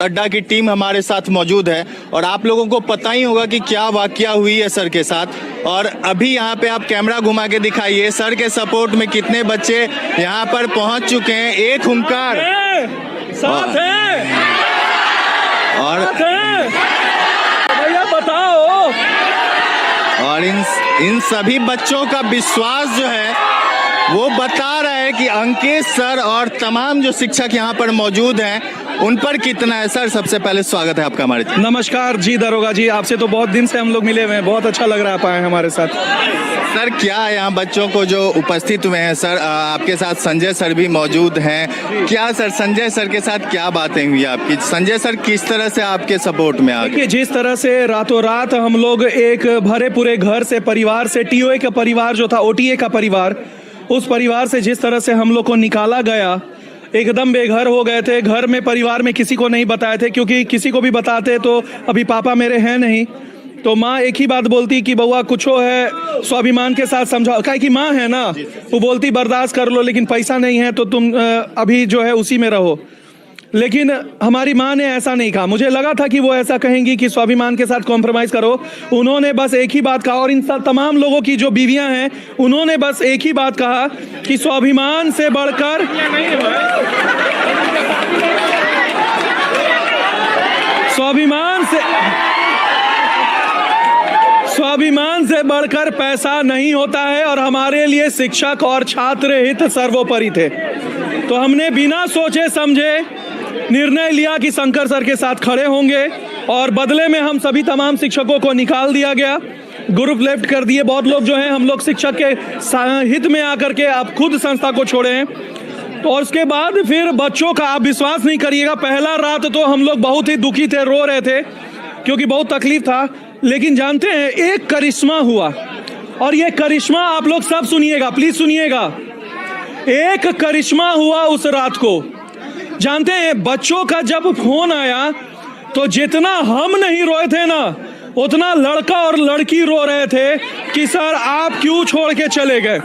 अड्डा की टीम हमारे साथ मौजूद है और आप लोगों को पता ही होगा कि क्या वाकया हुई है सर के साथ। और अभी यहाँ पे आप कैमरा घुमा के दिखाइए सर के सपोर्ट में कितने बच्चे यहाँ पर पहुँच चुके हैं। एक हुंकार साथ है और भैया बताओ। और इन सभी बच्चों का विश्वास जो है वो बता रहा है कि अंकित सर और तमाम जो शिक्षक यहाँ पर मौजूद हैं उन पर कितना है। सर सबसे पहले स्वागत है आपका हमारे। नमस्कार जी दरोगा जी, आपसे तो बहुत दिन से हम लोग मिले हुए हैं, बहुत अच्छा लग रहा है आप आए हमारे साथ। सर क्या है यहाँ बच्चों को जो उपस्थित हुए हैं सर, आपके साथ संजय सर भी मौजूद हैं। क्या सर संजय सर के साथ क्या बातें हुई आपकी? संजय सर किस तरह से आपके सपोर्ट में आ गए? जिस तरह से रातों रात हम लोग एक भरे पूरे घर से परिवार से टीओए का परिवार जो था ओटीए का परिवार, उस परिवार से जिस तरह से हम लोग को निकाला गया, एकदम बेघर हो गए थे। घर में परिवार में किसी को नहीं बताए थे, क्योंकि किसी को भी बताते तो अभी पापा मेरे हैं नहीं, तो माँ एक ही बात बोलती कि बउआ कुछो है स्वाभिमान के साथ समझाओ, काहे कि माँ है ना, वो बोलती बर्दाश्त कर लो, लेकिन पैसा नहीं है तो तुम अभी जो है उसी में रहो। लेकिन हमारी माँ ने ऐसा नहीं कहा। मुझे लगा था कि वो ऐसा कहेंगी कि स्वाभिमान के साथ कॉम्प्रोमाइज़ करो। उन्होंने बस एक ही बात कहा, और इन तमाम लोगों की जो बीवियां हैं उन्होंने बस एक ही बात कहा कि स्वाभिमान से बढ़कर स्वाभिमान से बढ़कर पैसा नहीं होता है, और हमारे लिए शिक्षक और छात्र हित सर्वोपरि थे। तो हमने बिना सोचे समझे निर्णय लिया कि शंकर सर के साथ खड़े होंगे, और बदले में हम सभी तमाम शिक्षकों को निकाल दिया गया, ग्रुप लेफ्ट कर दिए। बहुत लोग जो हैं हम लोग शिक्षक के हित में आकर के आप खुद संस्था को छोड़े हैं। तो उसके बाद फिर बच्चों का आप विश्वास नहीं करिएगा, पहला रात तो हम लोग बहुत ही दुखी थे, रो रहे थे क्योंकि बहुत तकलीफ था। लेकिन जानते हैं एक करिश्मा हुआ, और ये करिश्मा आप लोग सब सुनिएगा, प्लीज सुनिएगा। एक करिश्मा हुआ उस रात को। जानते हैं बच्चों का जब फोन आया तो जितना हम नहीं रोए थे ना, उतना लड़का और लड़की रो रहे थे कि सर आप क्यों छोड़ के चले गए,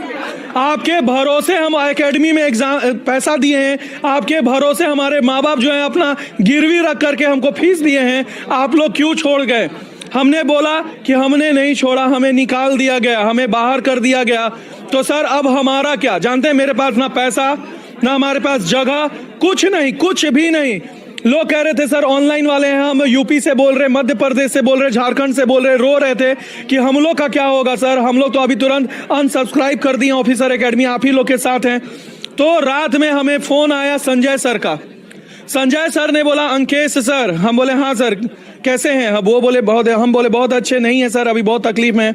आपके भरोसे हम एकेडमी में एग्जाम पैसा दिए हैं, आपके भरोसे हमारे माँ बाप जो है अपना गिरवी रख करके हमको फीस दिए हैं, आप लोग क्यों छोड़ गए। हमने बोला कि हमने नहीं छोड़ा, हमें निकाल दिया गया, हमें बाहर कर दिया गया। तो सर अब हमारा क्या? जानते हैं मेरे पास ना पैसा, ना हमारे पास जगह, कुछ नहीं, कुछ भी नहीं। लोग कह रहे थे सर ऑनलाइन वाले हैं, हम यूपी से बोल रहे, मध्य प्रदेश से बोल रहे, झारखंड से बोल रहे, रो रहे थे कि हम लोग का क्या होगा। सर हम लोग तो अभी तुरंत अनसब्सक्राइब कर दिए ऑफिसर एकेडमी, आप ही लोग के साथ हैं। तो रात में हमें फोन आया संजय सर का। संजय सर ने बोला अंकेश सर, हम बोले हाँ सर कैसे हैं? वो बोले बहुत, हम बोले बहुत अच्छे नहीं है सर, अभी बहुत तकलीफ में।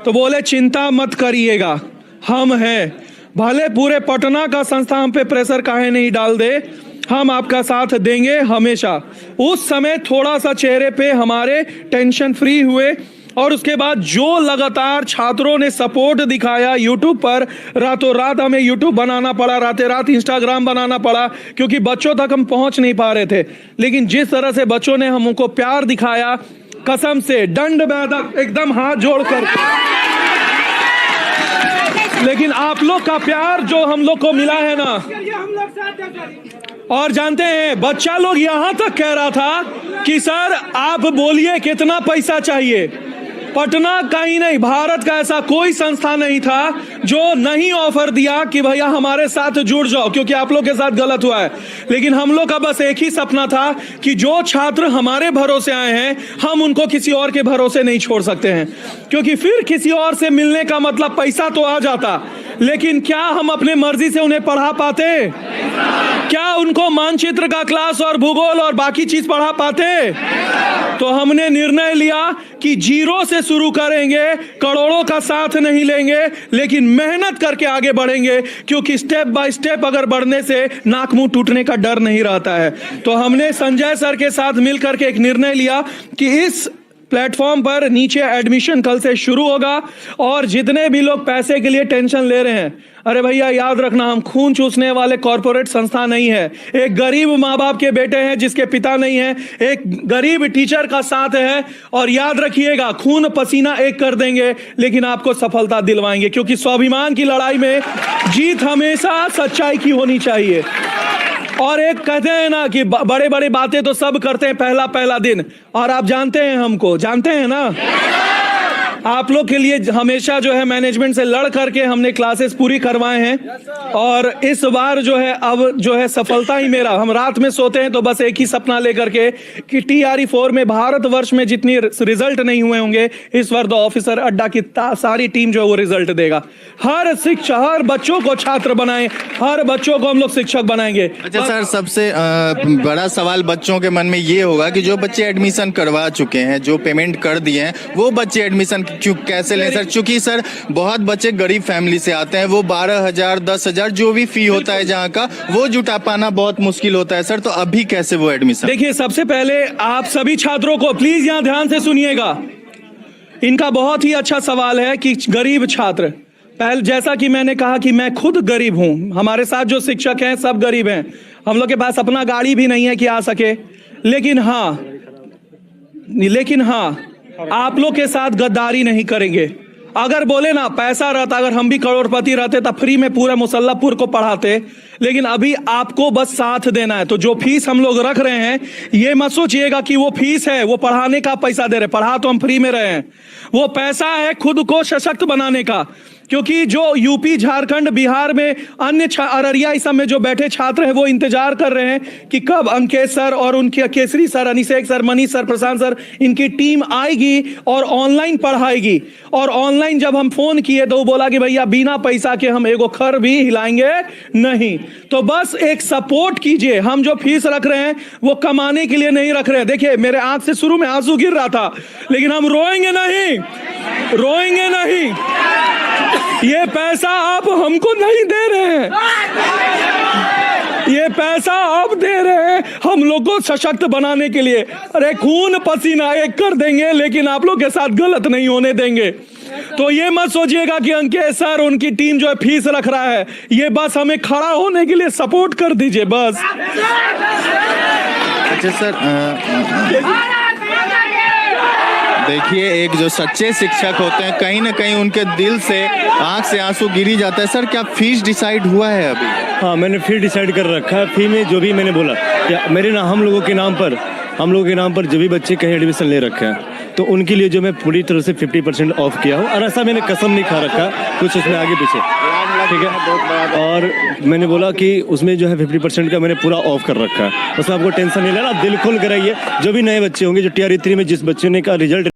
तो बोले चिंता मत करिएगा, हम हैं, भले पूरे पटना का संस्था हम पे प्रेशर काहे नहीं डाल दे, हम आपका साथ देंगे हमेशा। उस समय थोड़ा सा चेहरे पे हमारे टेंशन फ्री हुए, और उसके बाद जो लगातार छात्रों ने सपोर्ट दिखाया यूट्यूब पर, रातों रात हमें यूट्यूब बनाना पड़ा, रातें रात इंस्टाग्राम बनाना पड़ा, क्योंकि बच्चों तक हम पहुंच नहीं पा रहे थे। लेकिन जिस तरह से बच्चों ने हमको प्यार दिखाया, कसम से दंड बैठक एकदम हाथ जोड़कर, लेकिन आप लोग का प्यार जो हम लोग को मिला है ना, और जानते हैं बच्चा लोग यहां तक कह रहा था कि सर आप बोलिए कितना पैसा चाहिए। पटना का ही नहीं, भारत का ऐसा कोई संस्था नहीं था जो नहीं ऑफर दिया कि भैया हमारे साथ जुड़ जाओ, क्योंकि आप लोग के साथ गलत हुआ है। लेकिन हम लोग का बस एक ही सपना था कि जो छात्र हमारे भरोसे आए हैं, हम उनको किसी और के भरोसे नहीं छोड़ सकते हैं, क्योंकि फिर किसी और से मिलने का मतलब पैसा तो आ जाता, लेकिन क्या हम अपने मर्जी से उन्हें पढ़ा पाते? क्या उनको मानचित्र का क्लास और भूगोल और बाकी चीज पढ़ा पाते? तो हमने निर्णय लिया कि जीरो से शुरू करेंगे, करोड़ों का साथ नहीं लेंगे, लेकिन मेहनत करके आगे बढ़ेंगे, क्योंकि स्टेप बाय स्टेप अगर बढ़ने से नाक मुंह टूटने का डर नहीं रहता है। तो हमने संजय सर के साथ मिलकर के एक निर्णय लिया कि इस प्लेटफॉर्म पर नीचे एडमिशन कल से शुरू होगा, और जितने भी लोग पैसे के लिए टेंशन ले रहे हैं, अरे भैया याद रखना हम खून चूसने वाले कॉर्पोरेट संस्था नहीं है। एक गरीब माँ बाप के बेटे हैं जिसके पिता नहीं है, एक गरीब टीचर का साथ है, और याद रखिएगा खून पसीना एक कर देंगे, लेकिन आपको सफलता दिलवाएंगे, क्योंकि स्वाभिमान की लड़ाई में जीत हमेशा सच्चाई की होनी चाहिए। और एक कहते हैं ना कि बड़े बड़े बातें तो सब करते हैं पहला पहला दिन, और आप जानते हैं हमको, जानते हैं ना, आप लोग के लिए हमेशा जो है मैनेजमेंट से लड़ करके हमने क्लासेस पूरी करवाए हैं, और इस बार जो है अब जो है सफलता ही मेरा, हम रात में सोते हैं तो बस एक ही सपना लेकर के कि TRE4 में भारतवर्ष में जितनी रिजल्ट नहीं हुए होंगे इस बार द ऑफिसर अड्डा की सारी टीम जो है वो रिजल्ट देगा। हर शिक्षा, हर बच्चों को छात्र बनाए, हर बच्चों को हम लोग शिक्षक बनाएंगे। अच्छा सर, सबसे बड़ा सवाल बच्चों के मन में ये होगा कि जो बच्चे एडमिशन करवा चुके हैं, जो पेमेंट कर दिए हैं, वो बच्चे एडमिशन क्यों कैसे लें सर? क्योंकि सर बहुत बच्चे गरीब फैमिली से आते हैं, वो 12,000 10,000 जो भी फी होता है जहाँ का, वो जुटा पाना बहुत मुश्किल होता है सर, तो अभी कैसे वो एडमिशन? देखिए, सबसे पहले आप सभी छात्रों को प्लीज यहाँ ध्यान से सुनिएगा, इनका बहुत ही अच्छा सवाल है कि गरीब छात्र, पहले जैसा कि मैंने कहा कि मैं खुद गरीब हूं, हमारे साथ जो शिक्षक हैं सब गरीब हैं, हम लोग के पास अपना गाड़ी भी नहीं है कि आ सके, लेकिन हाँ आप लोग के साथ गद्दारी नहीं करेंगे। अगर बोले ना पैसा रहता, अगर हम भी करोड़पति रहते तो फ्री में पूरा मुसल्लापुर को पढ़ाते, लेकिन अभी आपको बस साथ देना है। तो जो फीस हम लोग रख रहे हैं, ये मत सोचिएगा कि वो फीस है, वो पढ़ाने का पैसा दे रहे, पढ़ा तो हम फ्री में रहे हैं, वो पैसा है खुद को सशक्त बनाने का। क्योंकि जो यूपी, झारखंड, बिहार में अन्य अररिया इस सब में जो बैठे छात्र हैं वो इंतजार कर रहे हैं कि कब अंकेश सर और उनके Kesari sir, Anishekh sir, Manish sir, Prashant sir, इनकी टीम आएगी और ऑनलाइन पढ़ाएगी। और ऑनलाइन जब हम फोन किए तो वो बोला कि भैया बिना पैसा के हम एगो खर भी हिलाएंगे नहीं। तो बस एक सपोर्ट कीजिए, हम जो फीस रख रहे हैं वो कमाने के लिए नहीं रख रहे हैं। देखिए, मेरे आंख से शुरू में आंसू गिर रहा था, लेकिन हम रोएंगे नहीं, रोएंगे नहीं। ये पैसा आप हमको नहीं दे रहे हैं, ये पैसा आप दे रहे हैं हम लोग को सशक्त बनाने के लिए। अरे खून पसीना एक कर देंगे, लेकिन आप लोग के साथ गलत नहीं होने देंगे। तो ये मत सोचिएगा कि अंकेश सर उनकी टीम जो है फीस रख रहा है, ये बस हमें खड़ा होने के लिए सपोर्ट कर दीजिए बस। अच्छा सर, देखिए एक जो सच्चे शिक्षक होते हैं कहीं ना कहीं उनके दिल से आंख से आंसू गिरी जाता है। सर क्या फीस डिसाइड हुआ है अभी? हाँ, मैंने फी डिसाइड कर रखा है। फी में जो भी मैंने बोला मेरे ना हम लोगों के नाम पर जो भी बच्चे कहीं एडमिशन ले रखे हैं तो उनके लिए जो मैं पूरी तरह से 50% ऑफ किया हूँ। और ऐसा मैंने कसम नहीं खा रखा कुछ उसमें आगे पीछे, ठीक है। और मैंने बोला कि उसमें जो है 50% का मैंने पूरा ऑफ कर रखा है, उसमें आपको टेंशन नहीं लेना, दिल खोल कर आइए। जो भी नए बच्चे होंगे, जो TRE3 में जिस बच्चे ने का रिजल्ट